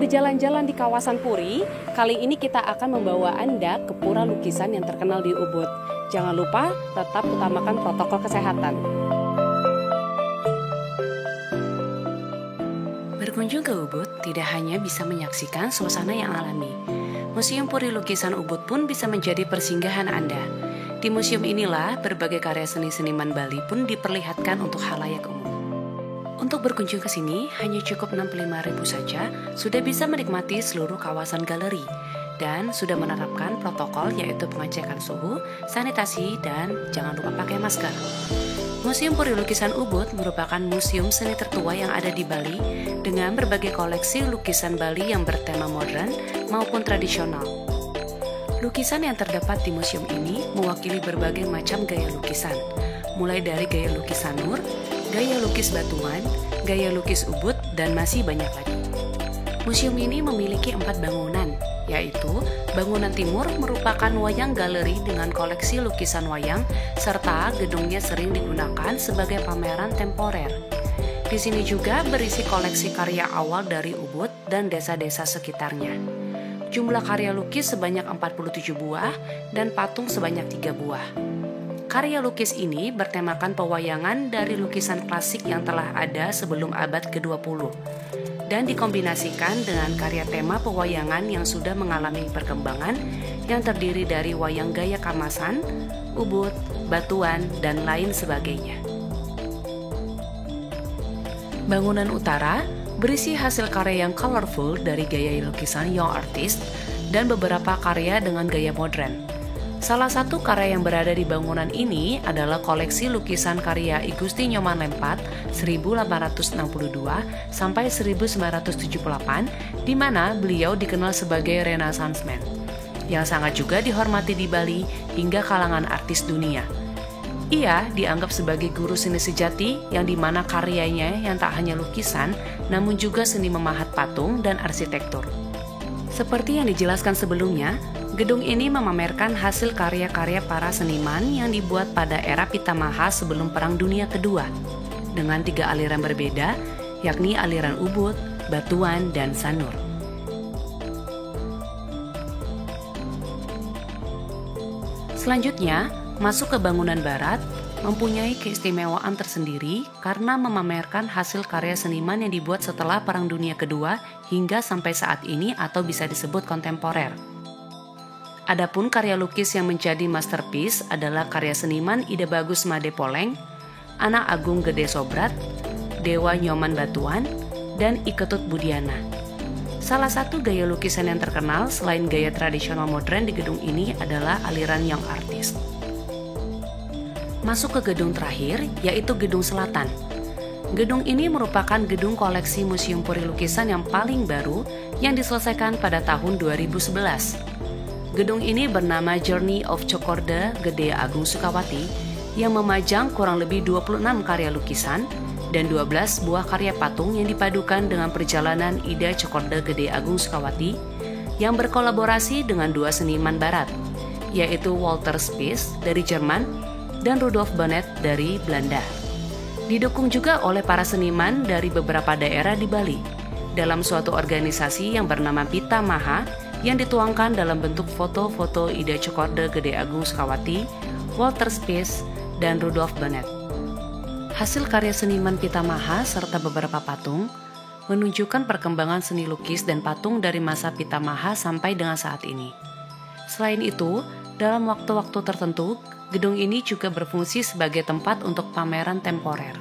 berjalan-jalan di kawasan Puri, kali ini kita akan membawa Anda ke pura lukisan yang terkenal di Ubud. Jangan lupa tetap utamakan protokol kesehatan. Berkunjung ke Ubud tidak hanya bisa menyaksikan suasana yang alami. Museum Puri Lukisan Ubud pun bisa menjadi persinggahan Anda. Di museum inilah berbagai karya seniman Bali pun diperlihatkan untuk khalayak umum. Untuk berkunjung ke sini hanya cukup 65.000 saja sudah bisa menikmati seluruh kawasan galeri dan sudah menerapkan protokol yaitu pengecekan suhu, sanitasi, dan jangan lupa pakai masker. Museum Puri Lukisan Ubud merupakan museum seni tertua yang ada di Bali dengan berbagai koleksi lukisan Bali yang bertema modern maupun tradisional. Lukisan yang terdapat di museum ini mewakili berbagai macam gaya lukisan, mulai dari gaya lukis Sanur, gaya lukis Batuan, gaya lukis Ubud, dan masih banyak lagi. Museum ini memiliki 4 bangunan, yaitu bangunan timur merupakan wayang galeri dengan koleksi lukisan wayang, serta gedungnya sering digunakan sebagai pameran temporer. Di sini juga berisi koleksi karya awal dari Ubud dan desa-desa sekitarnya. Jumlah karya lukis sebanyak 47 buah dan patung sebanyak 3 buah. Karya lukis ini bertemakan pewayangan dari lukisan klasik yang telah ada sebelum abad ke-20 dan dikombinasikan dengan karya tema pewayangan yang sudah mengalami perkembangan yang terdiri dari wayang gaya Kamasan, Ubud, Batuan, dan lain sebagainya. Bangunan utara berisi hasil karya yang colorful dari gaya lukisan young artist dan beberapa karya dengan gaya modern. Salah satu karya yang berada di bangunan ini adalah koleksi lukisan karya I Gusti Nyoman Lempat 1862 sampai 1978, di mana beliau dikenal sebagai Renaissance Man, yang sangat juga dihormati di Bali hingga kalangan artis dunia. Ia dianggap sebagai guru seni sejati yang dimana karyanya yang tak hanya lukisan, namun juga seni memahat patung dan arsitektur. Seperti yang dijelaskan sebelumnya, gedung ini memamerkan hasil karya-karya para seniman yang dibuat pada era Pitamaha sebelum Perang Dunia Kedua, dengan 3 aliran berbeda, yakni aliran Ubud, Batuan, dan Sanur. Selanjutnya, masuk ke bangunan barat, mempunyai keistimewaan tersendiri karena memamerkan hasil karya seniman yang dibuat setelah Perang Dunia Kedua hingga sampai saat ini atau bisa disebut kontemporer. Adapun karya lukis yang menjadi masterpiece adalah karya seniman Ida Bagus Made Poleng, Anak Agung Gede Sobrat, Dewa Nyoman Batuan, dan I Ketut Budiana. Salah satu gaya lukisan yang terkenal selain gaya tradisional modern di gedung ini adalah aliran young artist. Masuk ke gedung terakhir, yaitu Gedung Selatan. Gedung ini merupakan gedung koleksi Museum Puri Lukisan yang paling baru yang diselesaikan pada tahun 2011. Gedung ini bernama Journey of Cokorda Gede Agung Sukawati yang memajang kurang lebih 26 karya lukisan dan 12 buah karya patung yang dipadukan dengan perjalanan Ida Cokorda Gede Agung Sukawati yang berkolaborasi dengan 2 seniman barat, yaitu Walter Spies dari Jerman dan Rudolf Bonnet dari Belanda. Didukung juga oleh para seniman dari beberapa daerah di Bali dalam suatu organisasi yang bernama Pitamaha yang dituangkan dalam bentuk foto-foto Ida Cokorda Gede Agung Sukawati, Walter Spies, dan Rudolf Bonnet. Hasil karya seniman Pitamaha serta beberapa patung menunjukkan perkembangan seni lukis dan patung dari masa Pitamaha sampai dengan saat ini. Selain itu, dalam waktu-waktu tertentu, gedung ini juga berfungsi sebagai tempat untuk pameran temporer.